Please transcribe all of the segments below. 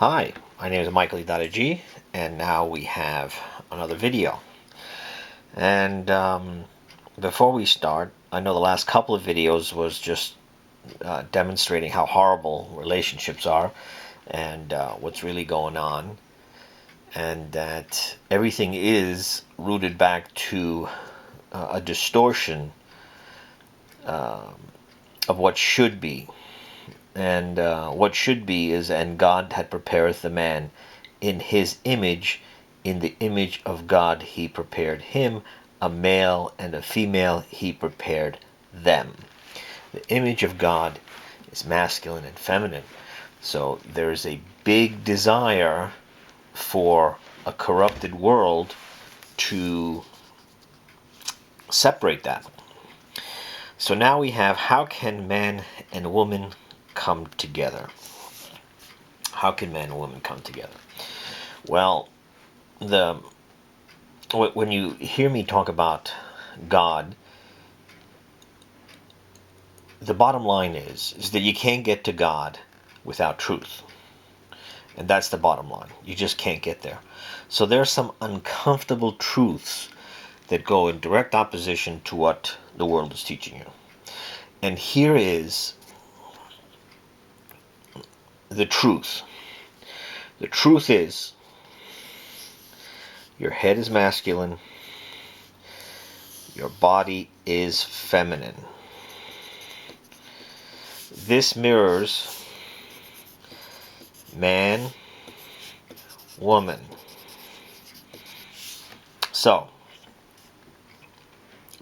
Hi, my name is Michael G, and now we have another video. And before we start, I know the last couple of videos was just demonstrating how horrible relationships are and what's really going on, and that everything is rooted back to a distortion of what should be. And what should be is, and God had prepareth the man in his image, in the image of God he prepared him, a male and a female he prepared them. The image of God is masculine and feminine. So there's a big desire for a corrupted world to separate that. So now we have, how can man and woman come together? How can man and woman come together? Well, when you hear me talk about God, the bottom line is that you can't get to God without truth. And that's the bottom line. You just can't get there. So there are some uncomfortable truths that go in direct opposition to what the world is teaching you. And here is the truth. The truth is, your head is masculine, your body is feminine. This mirrors man, woman. So,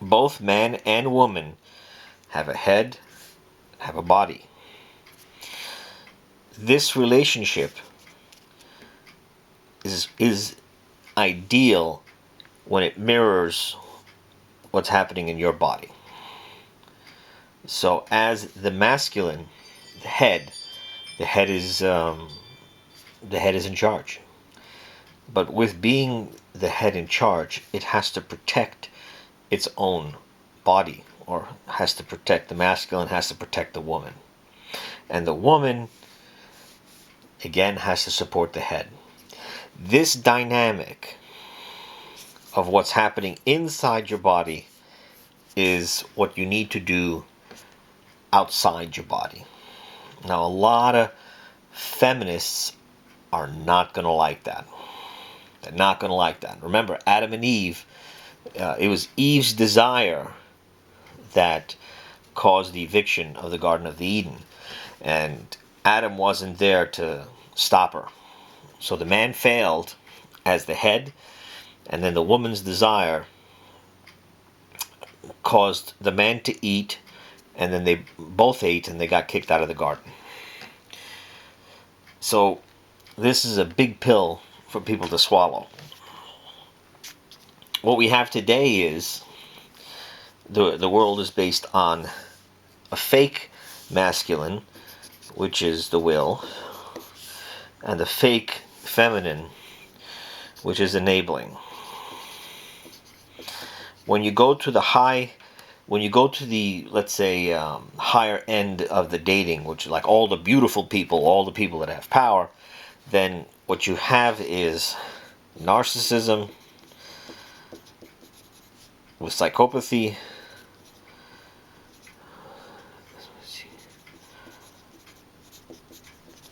both man and woman have a head, have a body. This relationship is ideal when it mirrors what's happening in your body. So as the masculine, the head is in charge. But with being the head in charge, it has to protect its own body, or has to protect the masculine, has to protect the woman. And the woman, again, has to support the head. This dynamic of what's happening inside your body is what you need to do outside your body. Now, a lot of feminists are not going to like that. They're not going to like that. Remember, Adam and Eve, it was Eve's desire that caused the eviction of the Garden of Eden. And Adam wasn't there to stop her. So the man failed as the head, and then the woman's desire caused the man to eat, and then they both ate and they got kicked out of the garden. So this is a big pill for people to swallow. What we have today is the world is based on a fake masculine, which is the will, and the fake feminine, which is enabling. When you go to the let's say higher end of the dating, which is like all the beautiful people, all the people that have power, then what you have is narcissism with psychopathy,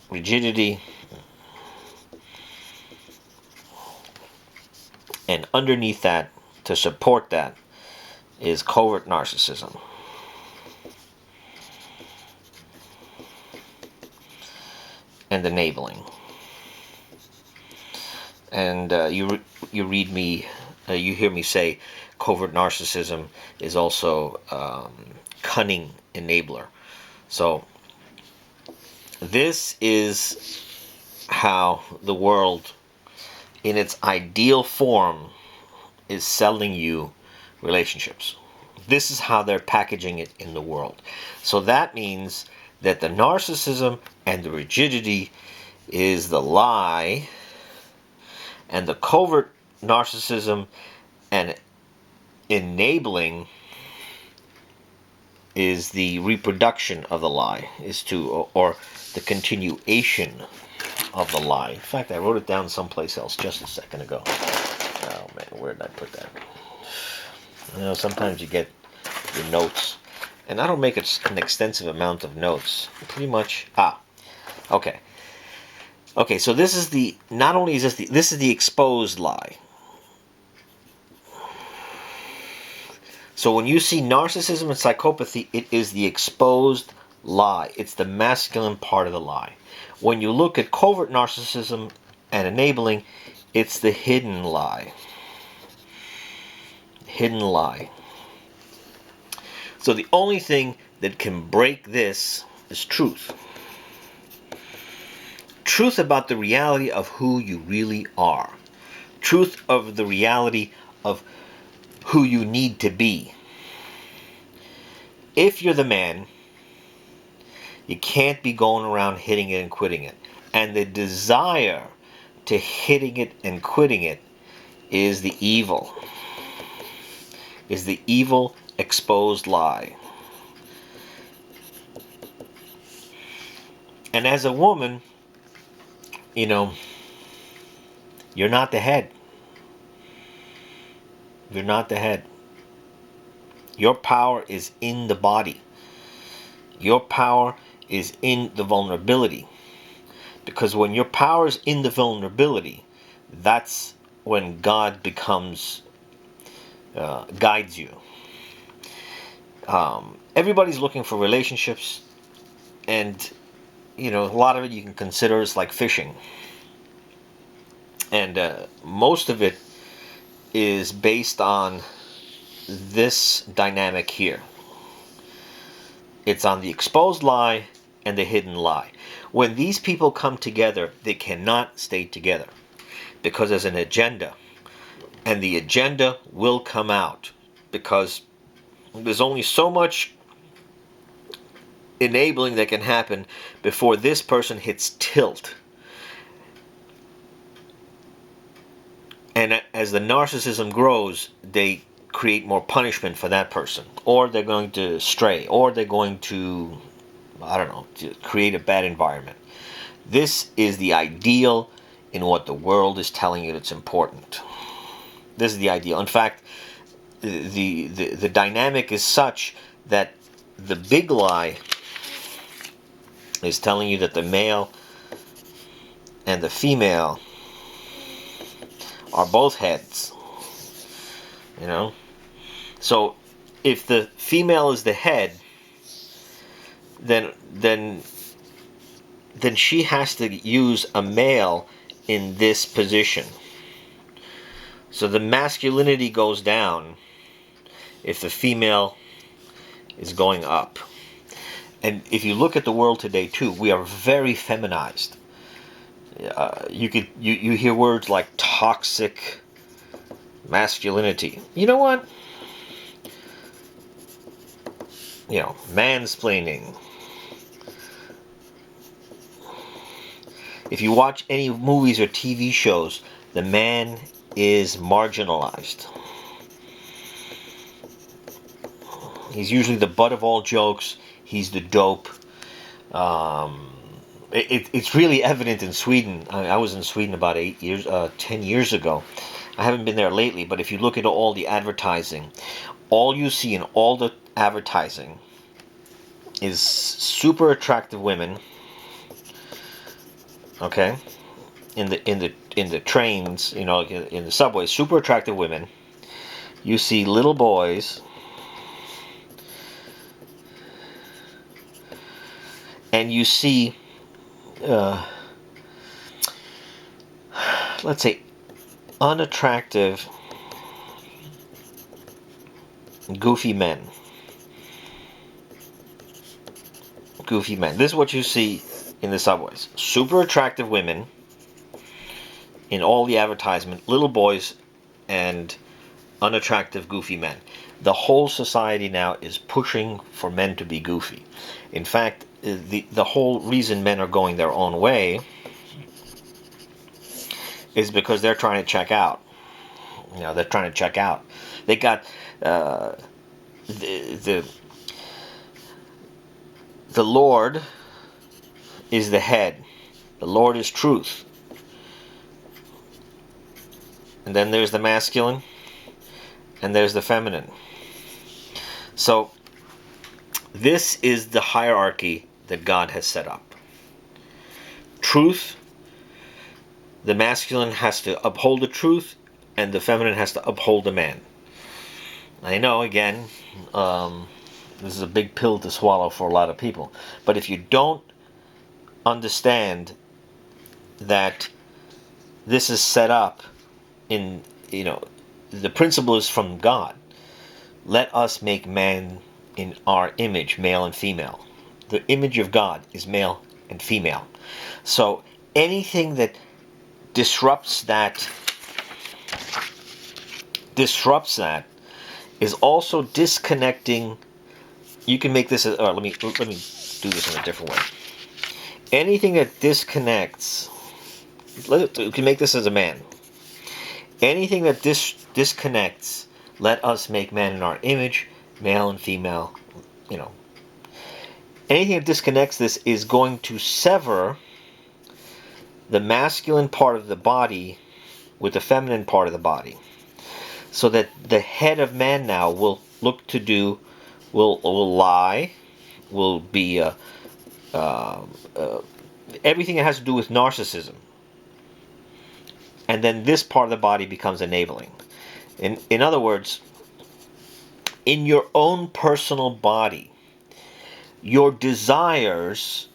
rigidity, and underneath that, to support that, is covert narcissism. And enabling. And you read me, you hear me say covert narcissism is also cunning enabler. So this is how the world, in its ideal form, is selling you relationships. This is how they're packaging it in the world. So that means that the narcissism and the rigidity is the lie, and the covert narcissism and enabling is the reproduction of the lie, is to, or the continuation of the lie. In fact, I wrote it down someplace else just a second ago. Oh man, where did I put that? You know, sometimes you get your notes, and I don't make an extensive amount of notes. Pretty much. Okay. Okay, so this is the, not only is this is the exposed lie. So when you see narcissism and psychopathy, it is the exposed lie. It's the masculine part of the lie. When you look at covert narcissism and enabling, it's the hidden lie. Hidden lie. So the only thing that can break this is truth. Truth about the reality of who you really are. Truth of the reality of who you need to be. If you're the man, you can't be going around hitting it and quitting it. And the desire to hitting it and quitting it is the evil. Is the evil exposed lie. And as a woman, you know, you're not the head. You're not the head. Your power is in the body. Your power is in the vulnerability. Because when your power is in the vulnerability, that's when God becomes, guides you. Everybody's looking for relationships, and you know, a lot of it you can consider as like fishing. And most of it is based on this dynamic here. It's on the exposed lie and the hidden lie. When these people come together, they cannot stay together because there's an agenda, and the agenda will come out because there's only so much enabling that can happen before this person hits tilt. And as the narcissism grows, they create more punishment for that person, or they're going to stray, or they're going to, I don't know, to create a bad environment. This is the ideal in what the world is telling you that's important. This is the ideal. In fact, the dynamic is such that the big lie is telling you that the male and the female are both heads. You know? So if the female is the head, then she has to use a male in this position. So the masculinity goes down if the female is going up. And if you look at the world today too, we are very feminized. You hear words like toxic masculinity. You know what? You know, mansplaining. If you watch any movies or TV shows, the man is marginalized. He's usually the butt of all jokes. He's the dope. It's really evident in Sweden. I was in Sweden about 10 years ago. I haven't been there lately, but if you look at all the advertising, all you see in all the advertising is super attractive women. Okay, in the trains, you know, in the subways, super attractive women. You see little boys, and you see, let's say, unattractive, goofy men. Goofy men. This is what you see in the subways. Super attractive women in all the advertisement, little boys, and unattractive, goofy men. The whole society now is pushing for men to be goofy. In fact, the whole reason men are going their own way is because they're trying to check out. You know, they're trying to check out. They got the Lord is the head, The Lord is truth. And then there's the masculine, and there's the feminine. So this is the hierarchy that God has set up. Truth, the masculine has to uphold the truth, and the feminine has to uphold the man. I know, again, this is a big pill to swallow for a lot of people. But if you don't understand that this is set up in, the principle is from God. Let us make man in our image, male and female. The image of God is male and female. So anything that disrupts that is also disconnecting. You can make this let me do this in a different way. Anything that disconnects, you can make this as a man. Anything that disconnects, let us make man in our image, male and female, anything that disconnects this is going to sever the masculine part of the body with the feminine part of the body. So that the head of man now will lie, will be everything that has to do with narcissism. And then this part of the body becomes enabling. In other words, in your own personal body, your desires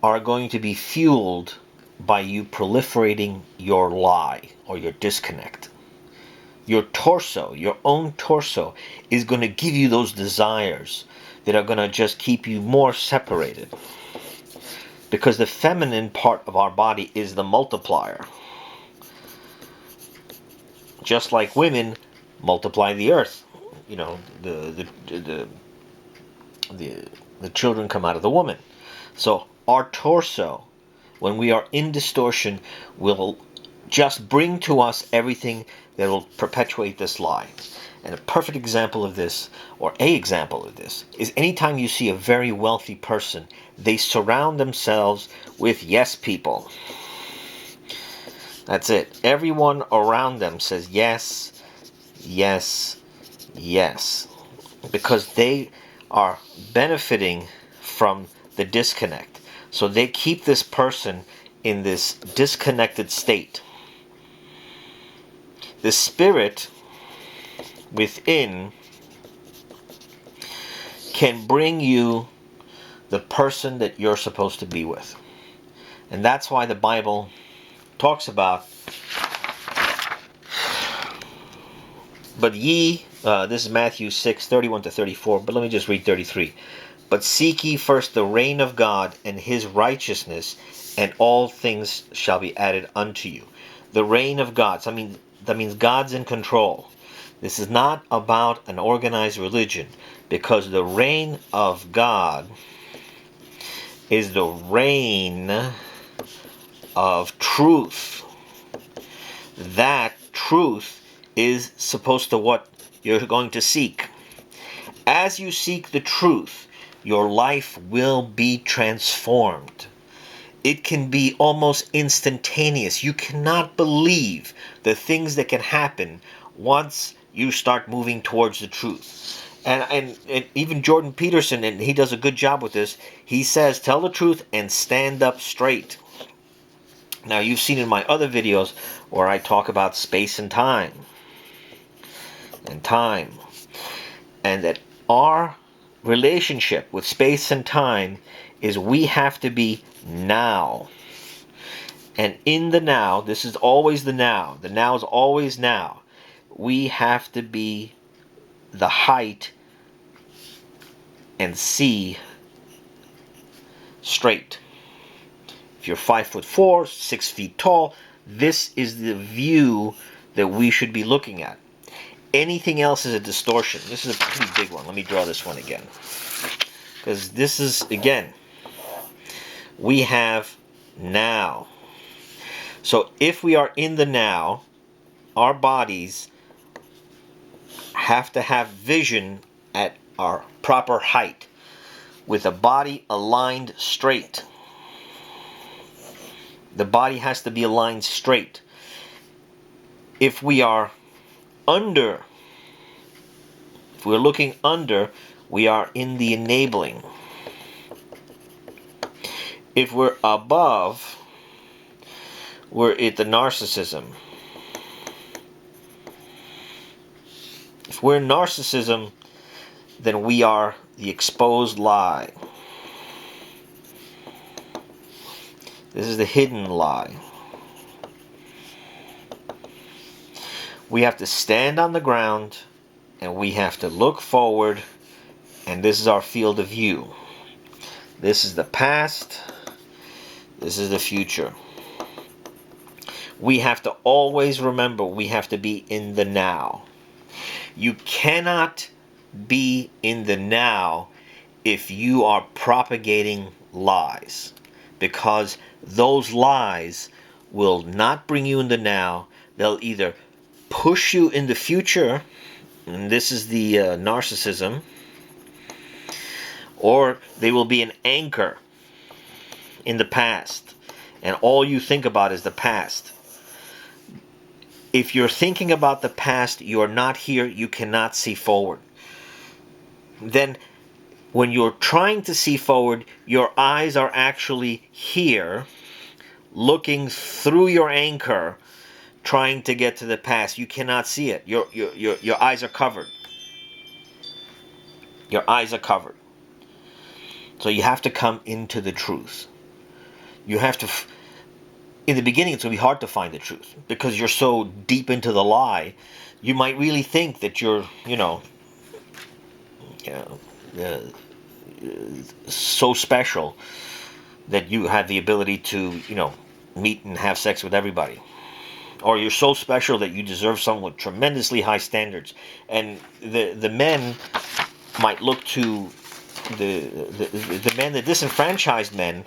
are going to be fueled by you proliferating your lie or your disconnect. Your torso, your own torso, is going to give you those desires that are going to just keep you more separated. Because the feminine part of our body is the multiplier. Just like women multiply the earth. The children come out of the woman. So our torso, when we are in distortion, will just bring to us everything that will perpetuate this lie. And a perfect example of this, or a example of this, is anytime you see a very wealthy person, they surround themselves with yes people. That's it. Everyone around them says yes, yes, yes. Because they are benefiting from the disconnect. So they keep this person in this disconnected state. The spirit within can bring you the person that you're supposed to be with. And that's why the Bible talks about, but this is Matthew 6:31-34, but let me just read 33. But seek ye first the reign of God and his righteousness, and all things shall be added unto you. The reign of God. So that means God's in control. This is not about an organized religion, because the reign of God is the reign of truth. That truth is supposed to what you're going to seek. As you seek the truth, your life will be transformed. It can be almost instantaneous. You cannot believe the things that can happen once you start moving towards the truth. And even Jordan Peterson, and he does a good job with this, he says, tell the truth and stand up straight. Now, you've seen in my other videos where I talk about space and time. And that our relationship with space and time is we have to be now. And in the now, this is always the now. The now is always now. We have to be the height and see straight. If you're 5'4", 6 feet tall, this is the view that we should be looking at. Anything else is a distortion. This is a pretty big one. Let me draw this one again. Because this is, again, we have now. So if we are in the now, our bodies have to have vision at our proper height, with the body aligned straight. The body has to be aligned straight. If we are under, if we're looking under, we are in the enabling. If we're above, we're at the narcissism. If we're narcissism, then we are the exposed lie. This is the hidden lie. We have to stand on the ground and we have to look forward, and this is our field of view. This is the past. This is the future. We have to always remember we have to be in the now. You cannot be in the now if you are propagating lies, because those lies will not bring you in the now. They'll either push you in the future, and this is the narcissism, or they will be an anchor in the past, and all you think about is the past. If you're thinking about the past, you're not here, you cannot see forward. Then when you're trying to see forward, your eyes are actually here, looking through your anchor, trying to get to the past. You cannot see it. Your eyes are covered. Your eyes are covered. So you have to come into the truth. You have to, in the beginning it's going to be hard to find the truth because you're so deep into the lie. You might really think that you're, so special that you have the ability to, meet and have sex with everybody. Or you're so special that you deserve someone with tremendously high standards. And the men might look to the men, the disenfranchised men,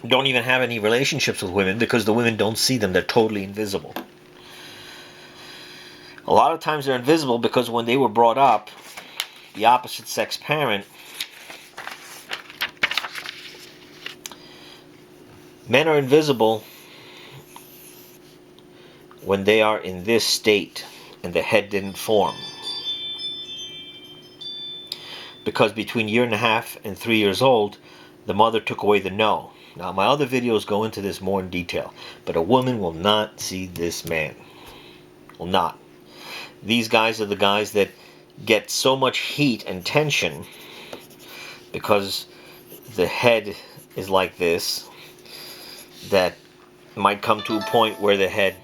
don't even have any relationships with women because the women don't see them. They're totally invisible. A lot of times they're invisible because when they were brought up, the opposite sex parent, men are invisible when they are in this state and the head didn't form. Because between 1.5 and 3 years old, the mother took away the no. Now, my other videos go into this more in detail, but a woman will not see this man. Will not. These guys are the guys that get so much heat and tension because the head is like this, that might come to a point where the head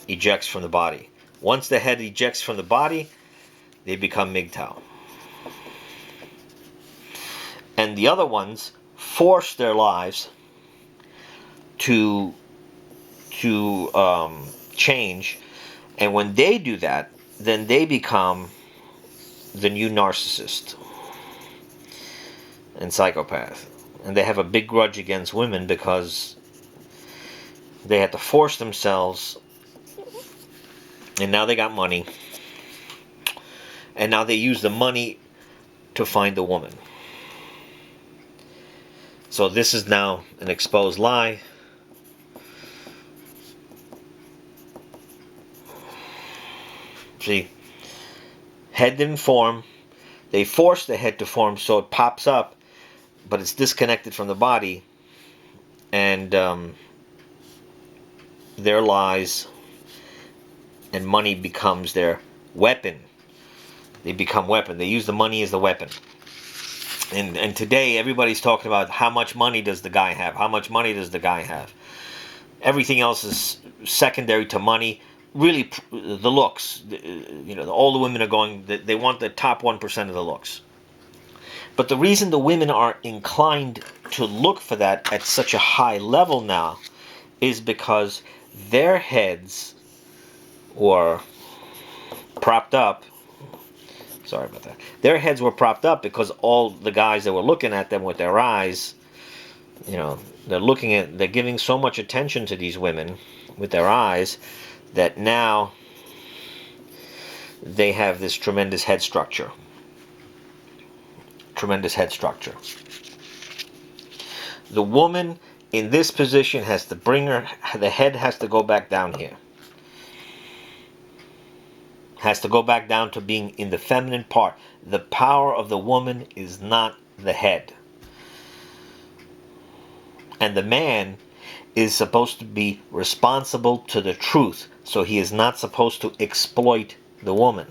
ejects from the body. Once the head ejects from the body, they become MGTOW. And the other ones force their lives to change, and when they do that, then they become the new narcissist and psychopath. And they have a big grudge against women because they had to force themselves, and now they got money, and now they use the money to find a woman. So this is now an exposed lie. See, head didn't form. They forced the head to form so it pops up, but it's disconnected from the body, and their lies and money becomes their weapon. They become weapon. They use the money as the weapon. And today everybody's talking about how much money does the guy have? How much money does the guy have? Everything else is secondary to money. Really, the looks. All the women are going. They want the top 1% of the looks. But the reason the women are inclined to look for that at such a high level now is because their heads were propped up. Sorry about that. Their heads were propped up because all the guys that were looking at them with their eyes, they're giving so much attention to these women with their eyes that now they have this tremendous head structure. Tremendous head structure. The woman in this position has to bring her, the head has to go back down here. Has to go back down to being in the feminine part. The power of the woman is not the head. And the man is supposed to be responsible to the truth. So he is not supposed to exploit the woman.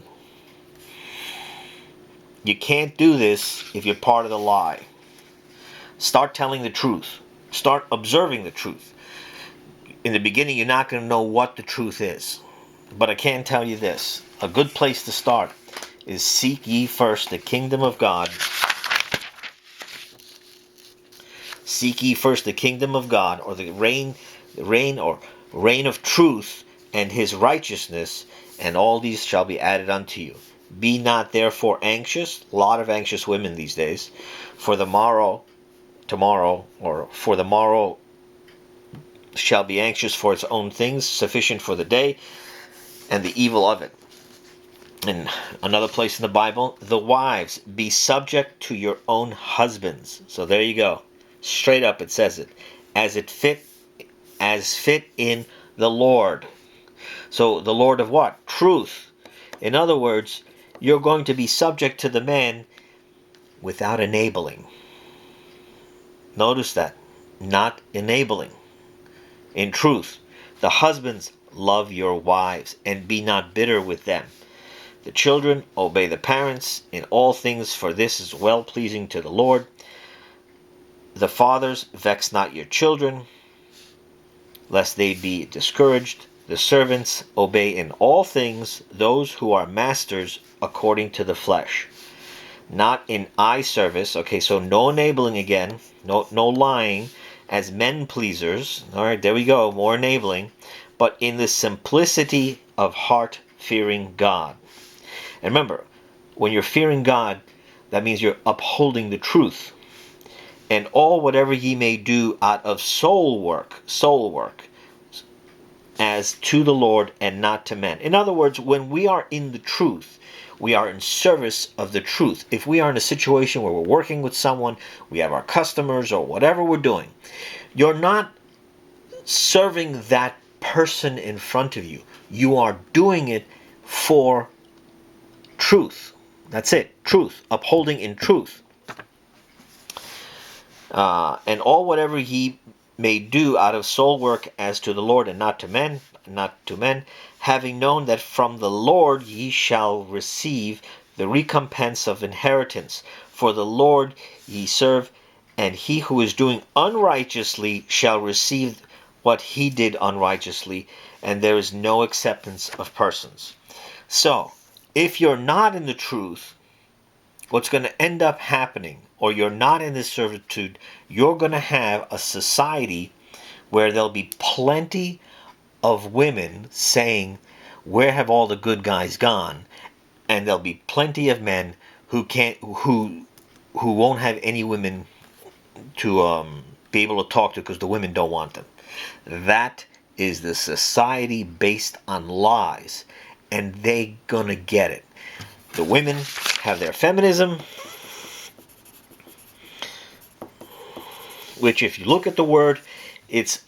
You can't do this if you're part of the lie. Start telling the truth. Start observing the truth. In the beginning, you're not going to know what the truth is. But I can tell you this. A good place to start is seek ye first the kingdom of God. Seek ye first the kingdom of God, or the reign of truth, and his righteousness, and all these shall be added unto you. Be not therefore anxious. A lot of anxious women these days. For the morrow shall be anxious for its own things, sufficient for the day, and the evil of it. And another place in the Bible, the wives, be subject to your own husbands. So there you go. Straight up it says it. As fit in the Lord. So the Lord of what? Truth. In other words, you're going to be subject to the man without enabling. Notice that. Not enabling. In truth. The husbands, love your wives, and be not bitter with them. The children, obey the parents in all things, for this is well pleasing to the Lord. The fathers, vex not your children, lest they be discouraged. The servants, obey in all things those who are masters according to the flesh, not in eye service. Okay, so no enabling again, no lying, as men pleasers. All right, there we go, more enabling, but in the simplicity of heart, fearing God. And remember, when you're fearing God, that means you're upholding the truth. And all whatever ye may do out of soul work, as to the Lord and not to men. In other words, when we are in the truth, we are in service of the truth. If we are in a situation where we're working with someone, we have our customers or whatever we're doing, you're not serving that person in front of you. You are doing it for truth. That's it. Truth. Upholding in truth. And all whatever ye may do out of soul work as to the Lord and not to men, having known that from the Lord ye shall receive the recompense of inheritance. For the Lord ye serve, and he who is doing unrighteously shall receive what he did unrighteously, and there is no acceptance of persons. So, if you're not in the truth, what's going to end up happening, or you're not in this servitude, you're going to have a society where there'll be plenty of women saying, where have all the good guys gone? And there'll be plenty of men who won't have any women to be able to talk to because the women don't want them. That is the society based on lies, and they gonna get it. The women have their feminism, which if you look at the word, it's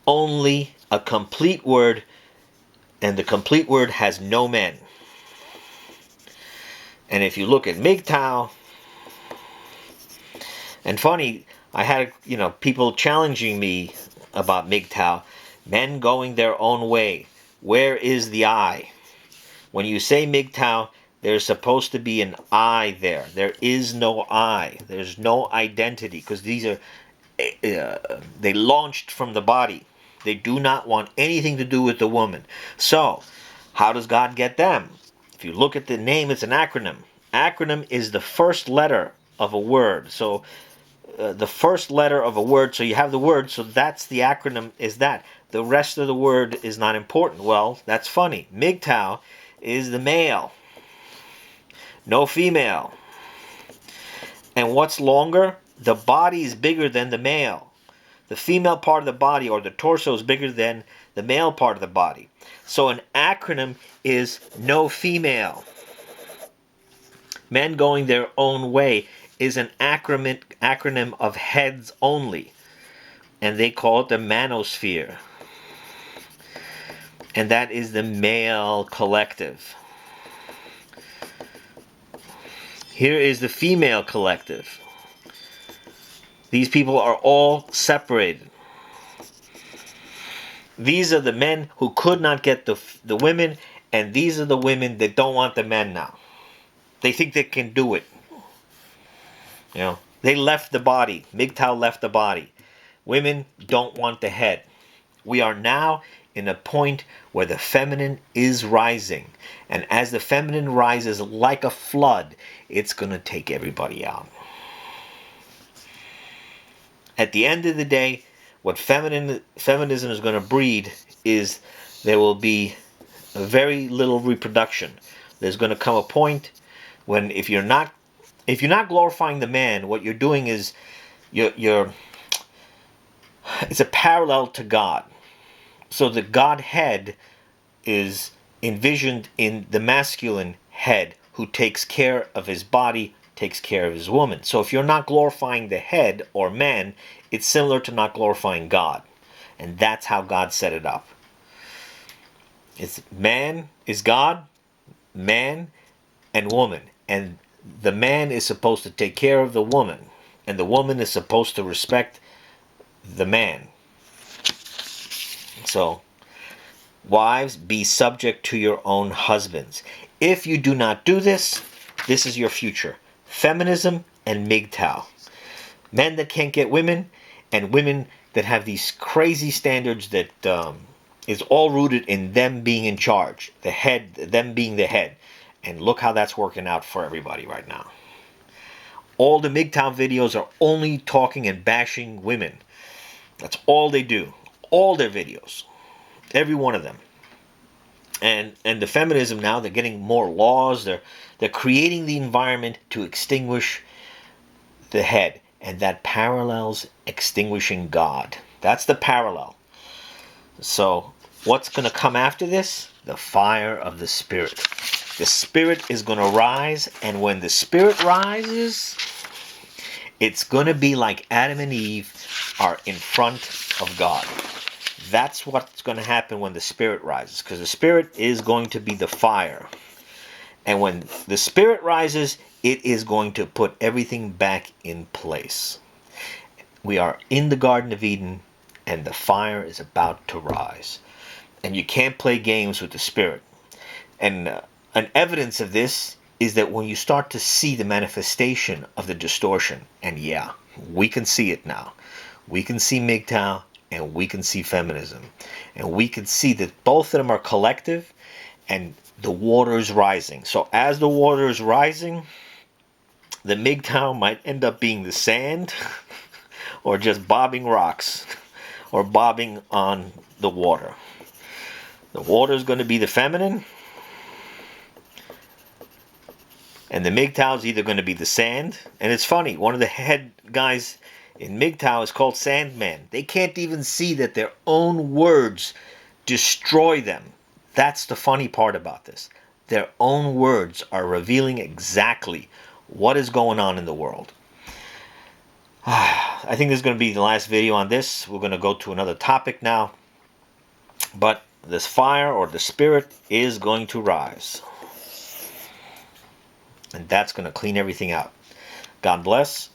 only a complete word, and the complete word has no men. And if you look at MGTOW, and funny, I had people challenging me about MGTOW, men going their own way. Where is the I? When you say MGTOW, there's supposed to be an I there. There is no I. There's no identity, because these are they launched from the body. They do not want anything to do with the woman. So, how does God get them? If you look at the name, it's an acronym. Acronym is the first letter of a word. So, the first letter of a word, so you have the word, so that's the acronym, is that. The rest of the word is not important. Well, that's funny. MGTOW is the male. No female. And what's longer? The body is bigger than the male. The female part of the body, or the torso, is bigger than the male part of the body. So an acronym is no female. Men going their own way is an acronym of heads only. and they call it the manosphere. And that is the male collective. Here is the female collective. These people are all separated. These are the men who could not get the women, and these are the women that don't want the men now. They think they can do it. You know, they left the body. MGTOW left the body. Women don't want the head. We are now in a point where the feminine is rising. And as the feminine rises like a flood, it's going to take everybody out. At the end of the day, what feminism is going to breed is there will be very little reproduction. There's going to come a point when if you're not glorifying the man, what you're doing is you're it's a parallel to God. So the Godhead is envisioned in the masculine head who takes care of his body, takes care of his woman. So if you're not glorifying the head or man, it's similar to not glorifying God. And that's how God set it up. It's man is God, man and woman. And the man is supposed to take care of the woman. And the woman is supposed to respect the man. So, wives, be subject to your own husbands. If you do not do this, this is your future. Feminism and MGTOW. Men that can't get women, and women that have these crazy standards that is all rooted in them being in charge. The head, them being the head. And look how that's working out for everybody right now. All the MGTOW videos are only talking and bashing women. That's all they do. All their videos. Every one of them. And the feminism now, they're getting more laws. They're creating the environment to extinguish the head. And that parallels extinguishing God. That's the parallel. So what's going to come after this? The fire of the Spirit. The Spirit is going to rise. And when the Spirit rises, it's going to be like Adam and Eve are in front of God. That's what's going to happen when the Spirit rises. Because the Spirit is going to be the fire. And when the Spirit rises, it is going to put everything back in place. We are in the Garden of Eden, and the fire is about to rise. And you can't play games with the Spirit. And an evidence of this is that when you start to see the manifestation of the distortion, and yeah, we can see it now. We can see MGTOW, and we can see feminism. And we can see that both of them are collective, and the water is rising. So as the water is rising, the MGTOW might end up being the sand, or just bobbing rocks, or bobbing on the water. The water is going to be the feminine, and the MGTOW is either going to be the sand. And it's funny, one of the head guys in MGTOW is called Sandman. They can't even see that their own words destroy them. That's the funny part about this. Their own words are revealing exactly what is going on in the world. I think this is going to be the last video on this. We're going to go to another topic now. But this fire or the Spirit is going to rise. And that's going to clean everything out. God bless.